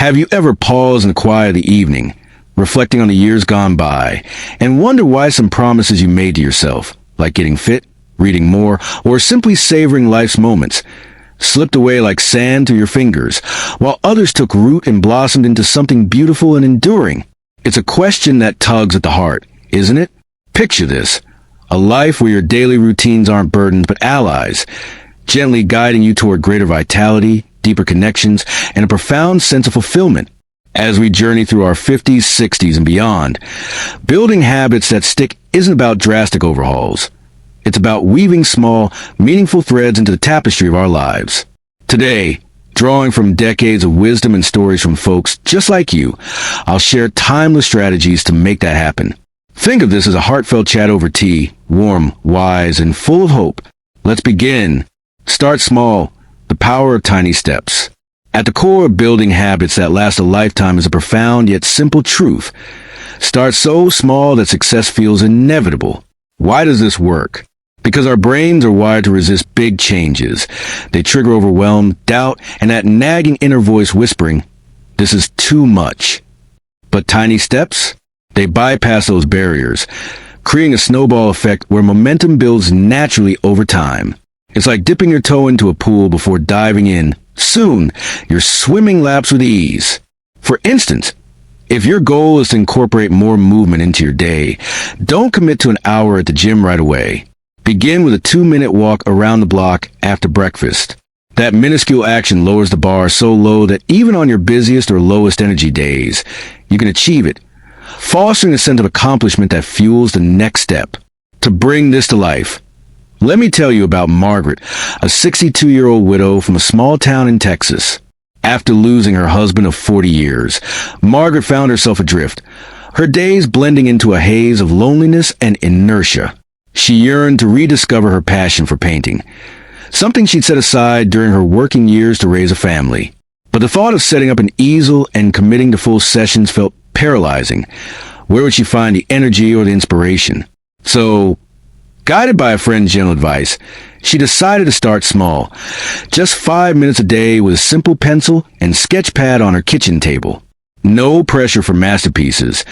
Have you ever paused in the quiet of the evening, reflecting on the years gone by, and wonder why some promises you made to yourself, like getting fit, reading more, or simply savoring life's moments, slipped away like sand through your fingers, while others took root and blossomed into something beautiful and enduring? It's a question that tugs at the heart, isn't it? Picture this: a life where your daily routines aren't burdens but allies, gently guiding you toward greater vitality, deeper connections, and a profound sense of fulfillment. As we journey through our 50s, 60s, and beyond, building habits that stick isn't about drastic overhauls. It's about weaving small, meaningful threads into the tapestry of our lives. Today, drawing from decades of wisdom and stories from folks just like you, I'll share timeless strategies to make that happen. Think of this as a heartfelt chat over tea, warm, wise, and full of hope. Let's begin. Start small. The power of tiny steps. At the core of building habits that last a lifetime is a profound yet simple truth. Start so small that success feels inevitable. Why does this work? Because our brains are wired to resist big changes. They trigger overwhelm, doubt, and that nagging inner voice whispering, "This is too much." But tiny steps? They bypass those barriers, creating a snowball effect where momentum builds naturally over time. It's like dipping your toe into a pool before diving in. Soon, you're swimming laps with ease. For instance, if your goal is to incorporate more movement into your day, don't commit to an hour at the gym right away. Begin with a 2-minute walk around the block after breakfast. That minuscule action lowers the bar so low that even on your busiest or lowest energy days, you can achieve it, fostering a sense of accomplishment that fuels the next step. To bring this to life, let me tell you about Margaret, a 62-year-old widow from a small town in Texas. After losing her husband of 40 years, Margaret found herself adrift, her days blending into a haze of loneliness and inertia. She yearned to rediscover her passion for painting, something she'd set aside during her working years to raise a family. But the thought of setting up an easel and committing to full sessions felt paralyzing. Where would she find the energy or the inspiration? So, guided by a friend's gentle advice, she decided to start small. Just 5 minutes a day with a simple pencil and sketch pad on her kitchen table. No pressure for masterpieces,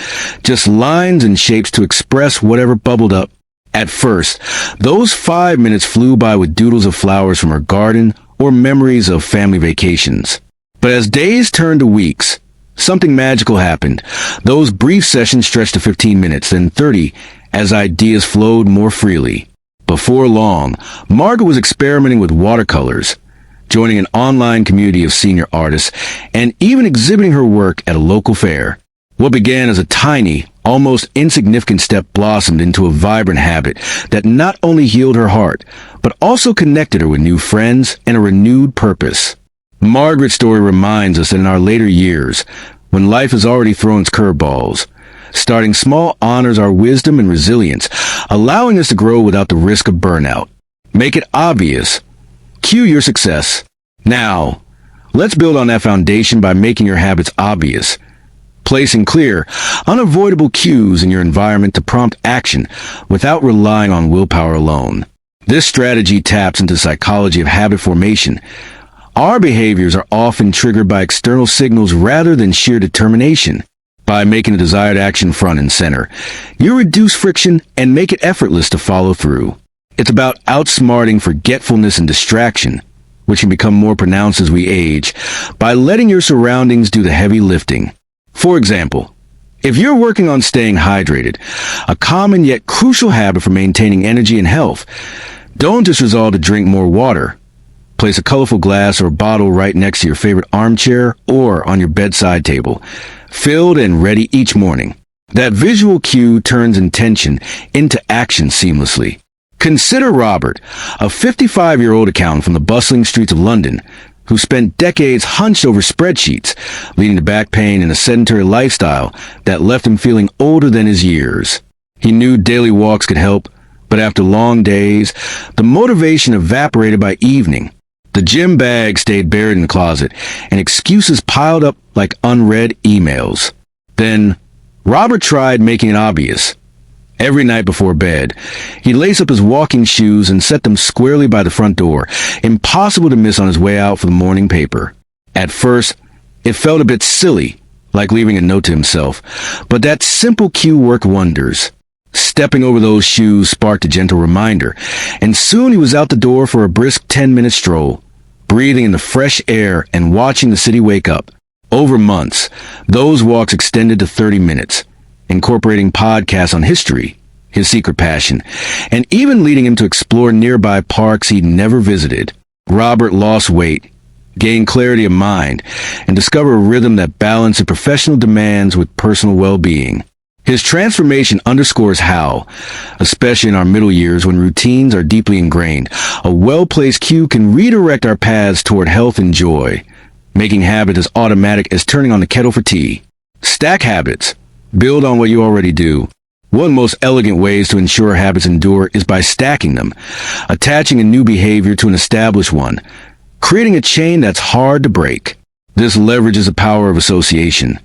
just lines and shapes to express whatever bubbled up. At first, those 5 minutes flew by with doodles of flowers from her garden or memories of family vacations. But as days turned to weeks, something magical happened. Those brief sessions stretched to 15 minutes, then 30, as ideas flowed more freely. Before long, Margaret was experimenting with watercolors, joining an online community of senior artists, and even exhibiting her work at a local fair. What began as a tiny, almost insignificant step blossomed into a vibrant habit that not only healed her heart, but also connected her with new friends and a renewed purpose. Margaret's story reminds us that in our later years, when life has already thrown its curveballs, starting small honors our wisdom and resilience, allowing us to grow without the risk of burnout. Make it obvious. Cue your success. Now, let's build on that foundation by making your habits obvious, placing clear, unavoidable cues in your environment to prompt action without relying on willpower alone. This strategy taps into the psychology of habit formation. Our behaviors are often triggered by external signals rather than sheer determination. By making a desired action front and center, you reduce friction and make it effortless to follow through. It's about outsmarting forgetfulness and distraction, which can become more pronounced as we age, by letting your surroundings do the heavy lifting. For example, if you're working on staying hydrated, a common yet crucial habit for maintaining energy and health, don't just resolve to drink more water. Place a colorful glass or bottle right next to your favorite armchair or on your bedside table, filled and ready each morning. That visual cue turns intention into action seamlessly. Consider Robert, a 55-year-old accountant from the bustling streets of London, who spent decades hunched over spreadsheets, leading to back pain and a sedentary lifestyle that left him feeling older than his years. He knew daily walks could help, but after long days, the motivation evaporated by evening. The gym bag stayed buried in the closet, and excuses piled up like unread emails. Then, Robert tried making it obvious. Every night before bed, he'd lace up his walking shoes and set them squarely by the front door, impossible to miss on his way out for the morning paper. At first, It felt a bit silly, like leaving a note to himself, but that simple cue worked wonders. Stepping over those shoes sparked a gentle reminder, and soon he was out the door for a brisk 10-minute stroll, breathing in the fresh air and watching the city wake up. Over months, those walks extended to 30 minutes, incorporating podcasts on history, his secret passion, and even leading him to explore nearby parks he'd never visited. Robert lost weight, gained clarity of mind, and discovered a rhythm that balanced professional demands with personal well-being. His transformation underscores how, especially in our middle years when routines are deeply ingrained, a well-placed cue can redirect our paths toward health and joy, making habit as automatic as turning on the kettle for tea. Stack habits. Build on what you already do. One of the most elegant ways to ensure habits endure is by stacking them, attaching a new behavior to an established one, creating a chain that's hard to break. This leverages the power of association.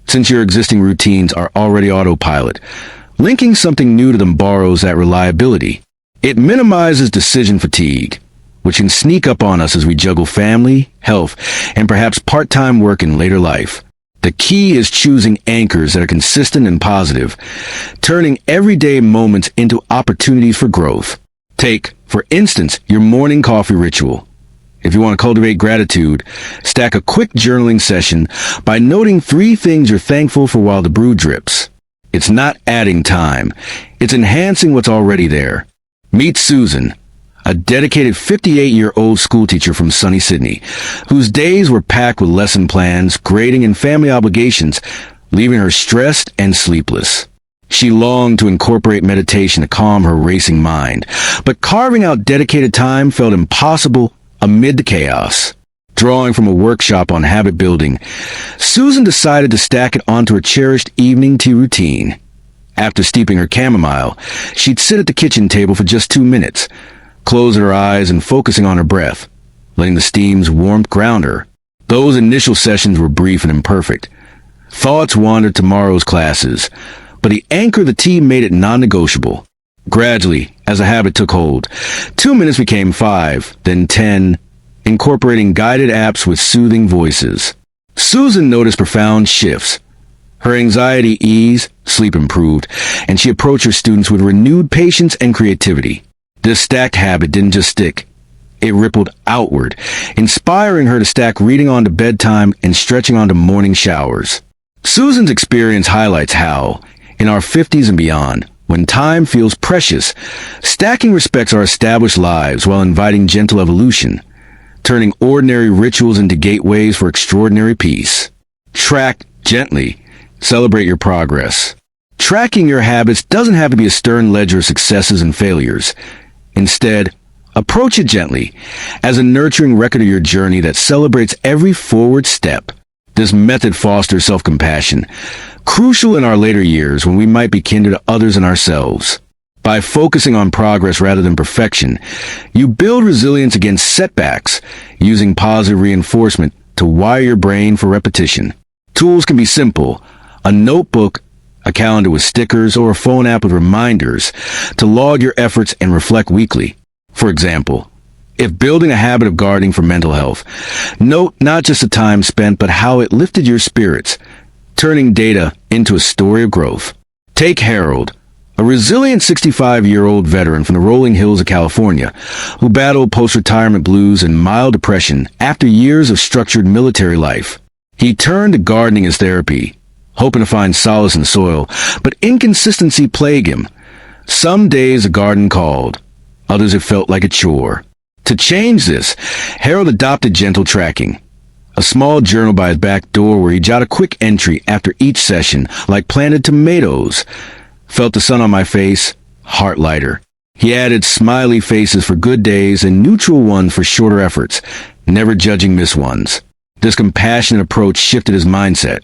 Since your existing routines are already autopilot, linking something new to them borrows that reliability. It minimizes decision fatigue, which can sneak up on us as we juggle family, health, and perhaps part-time work in later life. The key is choosing anchors that are consistent and positive, turning everyday moments into opportunities for growth. Take, for instance, your morning coffee ritual. If you want to cultivate gratitude, stack a quick journaling session by noting 3 things you're thankful for while the brew drips. It's not adding time. It's enhancing what's already there. Meet Susan, a dedicated 58-year-old schoolteacher from sunny Sydney, whose days were packed with lesson plans, grading, and family obligations, leaving her stressed and sleepless. She longed to incorporate meditation to calm her racing mind, but carving out dedicated time felt impossible amid the chaos. Drawing from a workshop on habit building, Susan decided to stack it onto her cherished evening tea routine. After steeping her chamomile, she'd sit at the kitchen table for just 2 minutes, closing her eyes and focusing on her breath, letting the steam's warmth ground her. Those initial sessions were brief and imperfect. Thoughts wandered to tomorrow's classes, but the anchor of the tea made it non-negotiable. Gradually, as a habit took hold, 2 minutes became 5, then 10, incorporating guided apps with soothing voices. Susan noticed profound shifts. Her anxiety eased, sleep improved, and she approached her students with renewed patience and creativity. This stacked habit didn't just stick. It rippled outward, inspiring her to stack reading onto bedtime and stretching onto morning showers. Susan's experience highlights how, in our 50s and beyond, when time feels precious, stacking respects our established lives while inviting gentle evolution, turning ordinary rituals into gateways for extraordinary peace. Track gently. Celebrate your progress. Tracking your habits doesn't have to be a stern ledger of successes and failures. Instead, approach it gently, as a nurturing record of your journey that celebrates every forward step. This method fosters self-compassion, crucial in our later years when we might be kinder to others and ourselves. By focusing on progress rather than perfection, you build resilience against setbacks, using positive reinforcement to wire your brain for repetition. Tools can be simple: a notebook, a calendar with stickers, or a phone app with reminders to log your efforts and reflect weekly. For example, if building a habit of gardening for mental health, note not just the time spent, but how it lifted your spirits, turning data into a story of growth. Take Harold, a resilient 65-year-old veteran from the rolling hills of California, who battled post-retirement blues and mild depression after years of structured military life. He turned to gardening as therapy, hoping to find solace in soil, but inconsistency plagued him. Some days the garden called, others it felt like a chore. To change this, Harold adopted gentle tracking, a small journal by his back door where he jotted a quick entry after each session, like planted tomatoes. Felt the sun on my face, heart lighter. He added smiley faces for good days and neutral ones for shorter efforts, never judging missed ones. This compassionate approach shifted his mindset.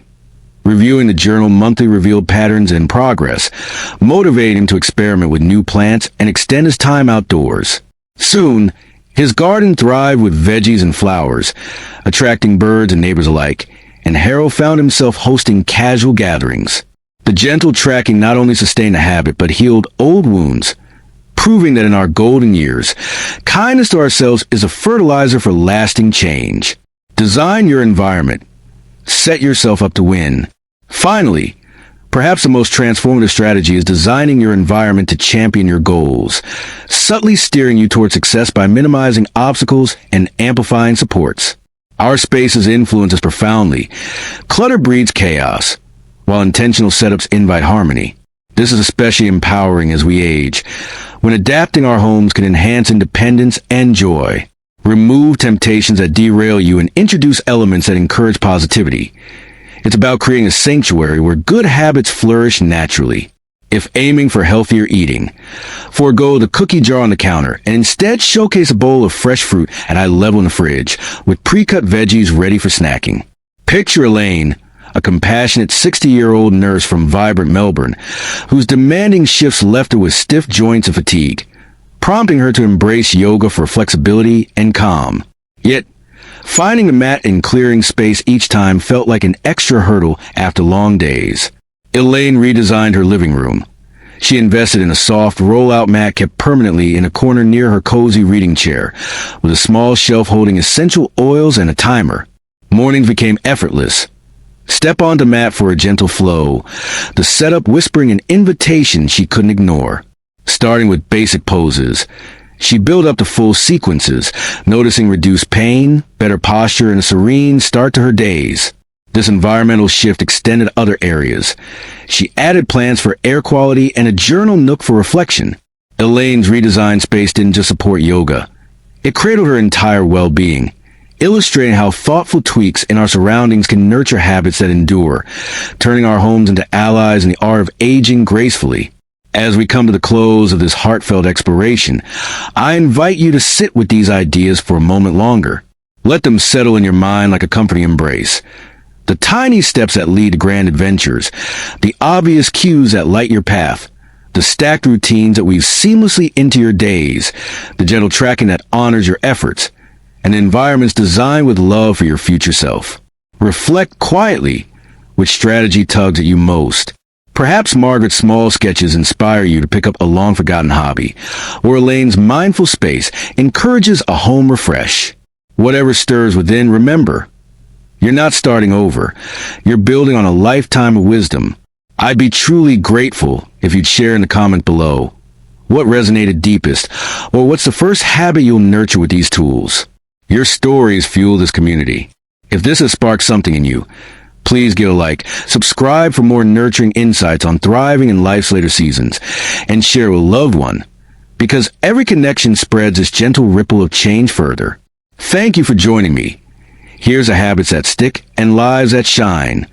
Reviewing the journal monthly revealed patterns in progress, motivating him to experiment with new plants and extend his time outdoors. Soon, his garden thrived with veggies and flowers, attracting birds and neighbors alike, and Harold found himself hosting casual gatherings. The gentle tracking not only sustained a habit, but healed old wounds, proving that in our golden years, kindness to ourselves is a fertilizer for lasting change. Design your environment. Set yourself up to win. Finally, perhaps the most transformative strategy is designing your environment to champion your goals, subtly steering you toward success by minimizing obstacles and amplifying supports. Our spaces influence us profoundly. Clutter breeds chaos, while intentional setups invite harmony. This is especially empowering as we age, when adapting our homes can enhance independence and joy. Remove temptations that derail you and introduce elements that encourage positivity. It's about creating a sanctuary where good habits flourish naturally. If aiming for healthier eating, forego the cookie jar on the counter and instead showcase a bowl of fresh fruit at eye level in the fridge with pre-cut veggies ready for snacking. Picture Elaine, a compassionate 60-year-old nurse from vibrant Melbourne, whose demanding shifts left her with stiff joints and fatigue, prompting her to embrace yoga for flexibility and calm. Yet, finding the mat and clearing space each time felt like an extra hurdle after long days. Elaine redesigned her living room. She invested in a soft roll-out mat kept permanently in a corner near her cozy reading chair, with a small shelf holding essential oils and a timer. Mornings became effortless. Step onto mat for a gentle flow, the setup whispering an invitation she couldn't ignore. Starting with basic poses, she built up to full sequences, noticing reduced pain, better posture, and a serene start to her days. This environmental shift extended other areas. She added plants for air quality and a journal nook for reflection. Elaine's redesigned space didn't just support yoga. It cradled her entire well-being, illustrating how thoughtful tweaks in our surroundings can nurture habits that endure, turning our homes into allies in the art of aging gracefully. As we come to the close of this heartfelt exploration, I invite you to sit with these ideas for a moment longer. Let them settle in your mind like a comforting embrace. The tiny steps that lead to grand adventures, the obvious cues that light your path, the stacked routines that weave seamlessly into your days, the gentle tracking that honors your efforts, and environments designed with love for your future self. Reflect quietly which strategy tugs at you most. Perhaps Margaret's small sketches inspire you to pick up a long-forgotten hobby, or Elaine's mindful space encourages a home refresh. Whatever stirs within, remember, you're not starting over. You're building on a lifetime of wisdom. I'd be truly grateful if you'd share in the comment below what resonated deepest, or what's the first habit you'll nurture with these tools. Your stories fuel this community. If this has sparked something in you, please give a like, subscribe for more nurturing insights on thriving in life's later seasons, and share with a loved one, because every connection spreads this gentle ripple of change further. Thank you for joining me. Here's a habits that stick and lives that shine.